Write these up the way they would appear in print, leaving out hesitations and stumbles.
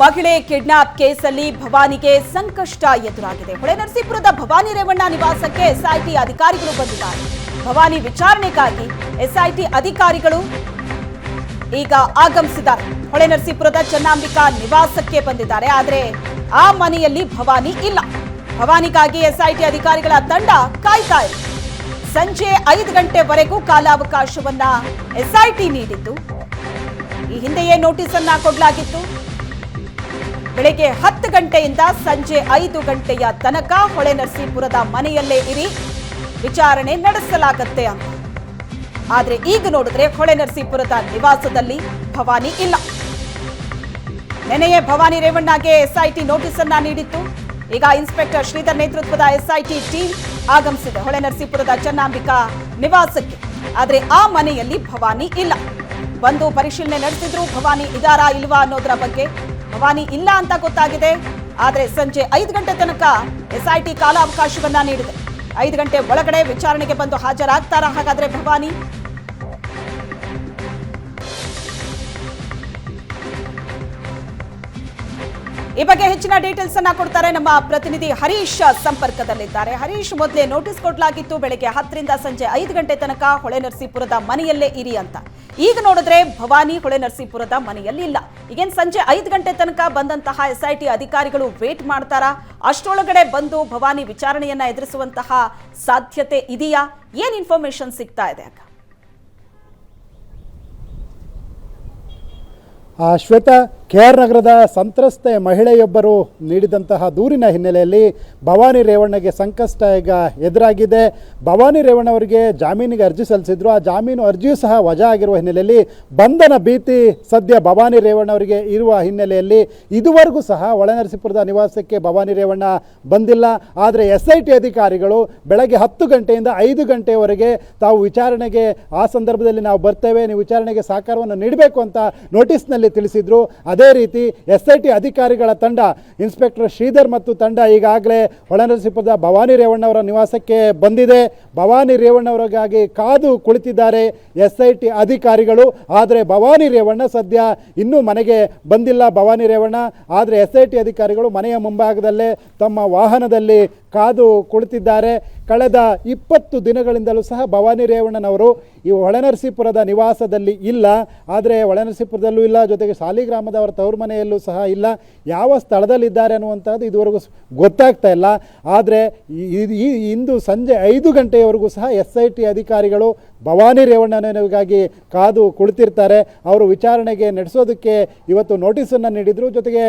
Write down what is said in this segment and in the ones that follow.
ಮಹಿಳೆ ಕಿಡ್ನಾಪ್ ಕೇಸಲ್ಲಿ ಭವಾನಿಗೆ ಸಂಕಷ್ಟ ಎದುರಾಗಿದೆ. ಹೊಳೆನರಸೀಪುರದ ಭವಾನಿ ರೇವಣ್ಣ ನಿವಾಸಕ್ಕೆ ಎಸ್ಐಟಿ ಅಧಿಕಾರಿಗಳು ಬಂದಿದ್ದಾರೆ. ಭವಾನಿ ವಿಚಾರಣೆಗಾಗಿ ಎಸ್ಐಟಿ ಅಧಿಕಾರಿಗಳು ಈಗ ಆಗಮಿಸಿದ್ದಾರೆ. ಹೊಳೆನರಸೀಪುರದ ಚನ್ನಾಂಬಿಕಾ ನಿವಾಸಕ್ಕೆ ಬಂದಿದ್ದಾರೆ. ಆದರೆ ಆ ಮನೆಯಲ್ಲಿ ಭವಾನಿ ಇಲ್ಲ. ಭವಾನಿಗಾಗಿ ಎಸ್ಐಟಿ ಅಧಿಕಾರಿಗಳ ತಂಡ ಕಾಯ್ತಾ ಇದೆ. ಸಂಜೆ 5 ಗಂಟೆವರೆಗೂ ಕಾಲಾವಕಾಶವನ್ನ ಎಸ್ಐಟಿ ನೀಡಿದ್ದು, ಈ ಹಿಂದೆಯೇ ನೋಟಿಸ್ ಅನ್ನ ಕೊಡಲಾಗಿತ್ತು. ಬೆಳಗ್ಗೆ 10 ಗಂಟೆಯಿಂದ ಸಂಜೆ 5 ಗಂಟೆಯ ತನಕ ಹೊಳೆನರಸೀಪುರದ ಮನೆಯಲ್ಲೇ ಇರಿ, ವಿಚಾರಣೆ ನಡೆಸಲಾಗುತ್ತೆ ಅಂತ. ಆದ್ರೆ ಈಗ ನೋಡಿದ್ರೆ ಹೊಳೆನರಸೀಪುರದ ನಿವಾಸದಲ್ಲಿ ಭವಾನಿ ಇಲ್ಲ. ನೆನೆಯೇ ಭವಾನಿ ರೇವಣ್ಣಗೆ ಎಸ್ಐಟಿ ನೋಟಿಸ್ ಅನ್ನ ನೀಡಿತ್ತು. ಈಗ ಇನ್ಸ್ಪೆಕ್ಟರ್ ಶ್ರೀಧರ್ ನೇತೃತ್ವದ ಎಸ್ಐಟಿ ಟೀಮ್ ಆಗಮಿಸಿದೆ ಹೊಳೆನರಸೀಪುರದ ಚನ್ನಾಂಬಿಕಾ ನಿವಾಸಕ್ಕೆ. ಆದ್ರೆ ಆ ಮನೆಯಲ್ಲಿ ಭವಾನಿ ಇಲ್ಲ. ಬಂದು ಪರಿಶೀಲನೆ ನಡೆಸಿದ್ರು. ಭವಾನಿ ಇದಾರಾ ಇಲ್ವಾ ಅನ್ನೋದರ ಬಗ್ಗೆ. ಭವಾನಿ ಇಲ್ಲ ಅಂತ ಗೊತ್ತಾಗಿದೆ. ಆದ್ರೆ ಸಂಜೆ 5 ಗಂಟೆ ತನಕ ಎಸ್ಐಟಿ ಕಾಲಾವಕಾಶವನ್ನ ನೀಡಿದೆ. 5 ಗಂಟೆ ಒಳಗಡೆ ವಿಚಾರಣೆಗೆ ಬಂದು ಹಾಜರಾಗ್ತಾರಾ ಹಾಗಾದ್ರೆ ಭವಾನಿ? ಈ ಬಗ್ಗೆ ಹೆಚ್ಚಿನ ಡೀಟೇಲ್ಸ್ ಅನ್ನ ಕೊಡ್ತಾರೆ ನಮ್ಮ ಪ್ರತಿನಿಧಿ ಹರೀಶ್ ಸಂಪರ್ಕದಲ್ಲಿದ್ದಾರೆ. ಹರೀಶ್, ಮೊದಲೇ ನೋಟಿಸ್ ಕೊಡಲಾಗಿತ್ತು ಬೆಳಗ್ಗೆ 10 ರಿಂದ ಸಂಜೆ 5 ಗಂಟೆ ತನಕ ಹೊಳೆನರಸೀಪುರದ ಮನೆಯಲ್ಲೇ ಇರಿ ಅಂತ. ಈಗ ನೋಡಿದ್ರೆ ಭವಾನಿ ಹೊಳೆನರಸೀಪುರದ ಮನೆಯಲ್ಲಿ ಇಲ್ಲ. ಈಗೇನು ಸಂಜೆ 5 ಗಂಟೆ ತನಕ ಬಂದಂತಹ ಎಸ್ಐಟಿ ಅಧಿಕಾರಿಗಳು ವೇಟ್ ಮಾಡ್ತಾರಾ? ಅಷ್ಟರೊಳಗಡೆ ಬಂದು ಭವಾನಿ ವಿಚಾರಣೆಯನ್ನ ಎದುರಿಸುವಂತಹ ಸಾಧ್ಯತೆ ಇದೆಯಾ? ಏನ್ ಇನ್ಫಾರ್ಮೇಶನ್ ಸಿಗ್ತಾ ಇದೆ ಅಕ್ಕ? ಶ್ವೇತಾ, KR ನಗರದ ಸಂತ್ರಸ್ತೆ ಮಹಿಳೆಯೊಬ್ಬರು ನೀಡಿದಂತಹ ದೂರಿನ ಹಿನ್ನೆಲೆಯಲ್ಲಿ ಭವಾನಿ ರೇವಣ್ಣಗೆ ಸಂಕಷ್ಟ ಈಗ ಎದುರಾಗಿದೆ. ಭವಾನಿ ರೇವಣ್ಣ ಅವರಿಗೆ ಜಾಮೀನಿಗೆ ಅರ್ಜಿ ಸಲ್ಲಿಸಿದ್ರು. ಆ ಜಾಮೀನು ಅರ್ಜಿಯೂ ಸಹ ವಜಾ ಆಗಿರುವ ಹಿನ್ನೆಲೆಯಲ್ಲಿ ಬಂಧನ ಭೀತಿ ಸದ್ಯ ಭವಾನಿ ರೇವಣ್ಣ ಅವರಿಗೆ ಇರುವ ಹಿನ್ನೆಲೆಯಲ್ಲಿ ಇದುವರೆಗೂ ಸಹ ಹೊಳೆನರಸೀಪುರದ ನಿವಾಸಕ್ಕೆ ಭವಾನಿ ರೇವಣ್ಣ ಬಂದಿಲ್ಲ. ಆದರೆ SIT ಅಧಿಕಾರಿಗಳು ಬೆಳಗ್ಗೆ 10 ಗಂಟೆಯಿಂದ 5 ಗಂಟೆಯವರೆಗೆ ತಾವು ವಿಚಾರಣೆಗೆ ಆ ಸಂದರ್ಭದಲ್ಲಿ ನಾವು ಬರ್ತೇವೆ, ನೀವು ವಿಚಾರಣೆಗೆ ಸಹಕಾರವನ್ನು ನೀಡಬೇಕು ಅಂತ ನೋಟಿಸ್ನಲ್ಲಿ ತಿಳಿಸಿದ್ರು. ಅದೇ ರೀತಿ SIT ಅಧಿಕಾರಿಗಳ ತಂಡ, ಇನ್ಸ್ಪೆಕ್ಟರ್ ಶ್ರೀಧರ್ ಮತ್ತು ತಂಡ ಈಗಾಗಲೇ ಹೊಳೆನರಸೀಪುರದ ಭವಾನಿ ರೇವಣ್ಣ ಅವರ ನಿವಾಸಕ್ಕೆ ಬಂದಿದೆ. ಭವಾನಿ ರೇವಣ್ಣ ಅವರಿಗಾಗಿ ಕಾದು ಕುಳಿತಿದ್ದಾರೆ SIT ಅಧಿಕಾರಿಗಳು. ಆದರೆ ಭವಾನಿ ರೇವಣ್ಣ ಸದ್ಯ ಇನ್ನೂ ಮನೆಗೆ ಬಂದಿಲ್ಲ. ಭವಾನಿ ರೇವಣ್ಣ ಆದರೆ SIT ಅಧಿಕಾರಿಗಳು ಮನೆಯ ಮುಂಭಾಗದಲ್ಲೇ ತಮ್ಮ ವಾಹನದಲ್ಲಿ ಕಾದು ಕುಳಿತಿದ್ದಾರೆ. ಕಳೆದ 20 ದಿನಗಳಿಂದಲೂ ಸಹ ಭವಾನಿ ರೇವಣ್ಣನವರು ಈ ಹೊಳೆನರಸೀಪುರದ ನಿವಾಸದಲ್ಲಿ ಇಲ್ಲ. ಆದರೆ ಹೊಳೆನರಸೀಪುರದಲ್ಲೂ ಇಲ್ಲ, ಜೊತೆಗೆ ಸಾಲಿಗ್ರಾಮದ ಅವರ ತವರು ಮನೆಯಲ್ಲೂ ಸಹ ಇಲ್ಲ. ಯಾವ ಸ್ಥಳದಲ್ಲಿದ್ದಾರೆ ಅನ್ನುವಂಥದ್ದು ಇದುವರೆಗೂ ಗೊತ್ತಾಗ್ತಾ ಇಲ್ಲ. ಆದರೆ ಇಂದು ಸಂಜೆ 5 ಗಂಟೆಯವರೆಗೂ ಸಹ SIT ಅಧಿಕಾರಿಗಳು ಭವಾನಿ ರೇವಣ್ಣನಿಗಾಗಿ ಕಾದು ಕುಳಿತಿರ್ತಾರೆ. ಅವರು ವಿಚಾರಣೆಗೆ ನಡೆಸೋದಕ್ಕೆ ಇವತ್ತು ನೋಟಿಸನ್ನು ನೀಡಿದರು. ಜೊತೆಗೆ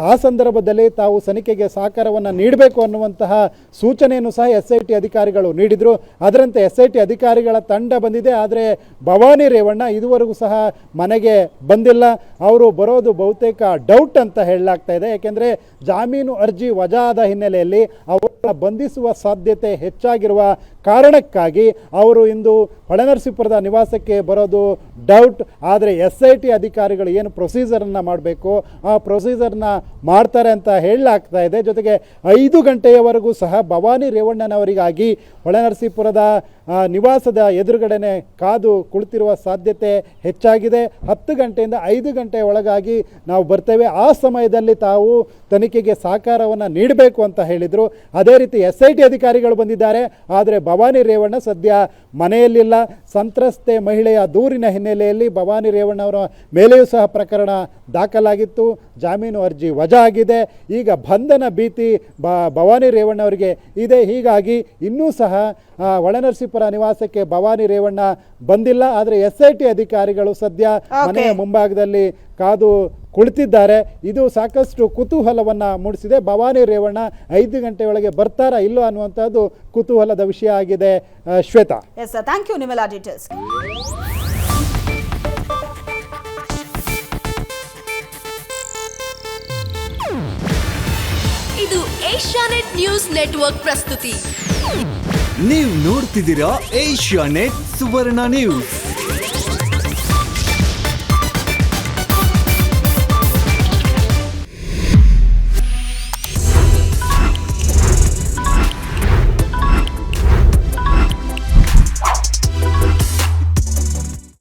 ಆ ಸಂದರ್ಭದಲ್ಲಿ ತಾವು ತನಿಖೆಗೆ ಸಹಕಾರವನ್ನು ನೀಡಬೇಕು ಅನ್ನುವಂತಹ ಸೂಚನೆಯನ್ನು ಸಹ SIT ಅಧಿಕಾರಿಗಳು ನೀಡಿದರು. ಅದರಂತೆ SIT ಅಧಿಕಾರಿಗಳ ತಂಡ ಬಂದಿದೆ. ಆದರೆ ಭವಾನಿ ರೇವಣ್ಣ ಇದುವರೆಗೂ ಸಹ ಮನೆಗೆ ಬಂದಿಲ್ಲ. ಅವರು ಬರೋದು ಬಹುತೇಕ ಡೌಟ್ ಅಂತ ಹೇಳಲಾಗ್ತಾ ಇದೆ. ಯಾಕೆಂದರೆ ಜಾಮೀನು ಅರ್ಜಿ ವಜಾ ಆದ ಹಿನ್ನೆಲೆಯಲ್ಲಿ ಅವರನ್ನು ಬಂಧಿಸುವ ಸಾಧ್ಯತೆ ಹೆಚ್ಚಾಗಿರುವ ಕಾರಣಕ್ಕಾಗಿ ಅವರು ಇಂದು ಹೊಳೆನರಸೀಪುರದ ನಿವಾಸಕ್ಕೆ ಬರೋದು ಡೌಟ್. ಆದರೆ SIT ಅಧಿಕಾರಿಗಳು ಏನು ಪ್ರೊಸೀಜರನ್ನು ಮಾಡಬೇಕು ಆ ಪ್ರೊಸೀಜರ್ನ ಮಾಡ್ತಾರೆ ಅಂತ ಹೇಳಲಾಗ್ತಾ ಇದೆ. ಜೊತೆಗೆ 5 ಗಂಟೆಯವರೆಗೂ ಸಹ ಭವಾನಿ ರೇವಣ್ಣನವರಿಗಾಗಿ ಹೊಳೆನರಸೀಪುರದ ನಿವಾಸದ ಎದುರುಗಡೆನೆ ಕಾದು ಕುಳಿತಿರುವ ಸಾಧ್ಯತೆ ಹೆಚ್ಚಾಗಿದೆ. 10 ಗಂಟೆಯಿಂದ 5 ಗಂಟೆ ಒಳಗಾಗಿ ನಾವು ಬರ್ತೇವೆ, ಆ ಸಮಯದಲ್ಲಿ ತಾವು ತನಿಖೆಗೆ ಸಹಕಾರವನ್ನು ನೀಡಬೇಕು ಅಂತ ಹೇಳಿದರು. ಅದೇ ರೀತಿ SIT ಅಧಿಕಾರಿಗಳು ಬಂದಿದ್ದಾರೆ. ಆದರೆ ಭವಾನಿ ರೇವಣ್ಣ ಸದ್ಯ ಮನೆಯಲ್ಲಿಲ್ಲ. ಸಂತ್ರಸ್ತೆ ಮಹಿಳೆಯ ದೂರಿನ ಹಿನ್ನೆಲೆಯಲ್ಲಿ ಭವಾನಿ ರೇವಣ್ಣ ಅವರ ಮೇಲೆಯೂ ಸಹ ಪ್ರಕರಣ ದಾಖಲಾಗಿತ್ತು. ಜಾಮೀನು ಅರ್ಜಿ ವಜಾ ಆಗಿದೆ. ಈಗ ಬಂಧನ ಭೀತಿ ಭವಾನಿ ರೇವಣ್ಣ ಅವರಿಗೆ ಇದೆ. ಹೀಗಾಗಿ ಇನ್ನೂ ಸಹ ಹೊಳೆನರಸೀಪುರ ನಿವಾಸಕ್ಕೆ ಭವಾನಿ ರೇವಣ್ಣ ಬಂದಿಲ್ಲ. ಆದರೆ SIT ಅಧಿಕಾರಿಗಳು ಸದ್ಯ ಮನೆಯ ಮುಂಭಾಗದಲ್ಲಿ ಕಾದು ಕುಳಿತಿದ್ದಾರೆ. ಇದು ಸಾಕಷ್ಟು ಕುತೂಹಲವನ್ನು ಮೂಡಿಸಿದೆ. ಭವಾನಿ ರೇವಣ್ಣ 5 ಗಂಟೆಯೊಳಗೆ ಬರ್ತಾರಾ ಇಲ್ಲೋ ಅನ್ನುವಂಥದ್ದು ಕುತೂಹಲದ ವಿಷಯ ಆಗಿದೆ. ಶ್ವೇತಾ, ಥ್ಯಾಂಕ್ ಯು ನಿಮ್ಮೆಲ್ಲ ಡೀಟೇಲ್ಸ್. ಇದು ಏಷ್ಯಾನೆಟ್ ನ್ಯೂಸ್ ನೆಟ್ವರ್ಕ್ ಪ್ರಸ್ತುತಿ. ನೀವು ನೋಡ್ತಿದ್ದೀರಾ ಏಷ್ಯಾನೆಟ್ ಸುವರ್ಣ ನ್ಯೂಸ್.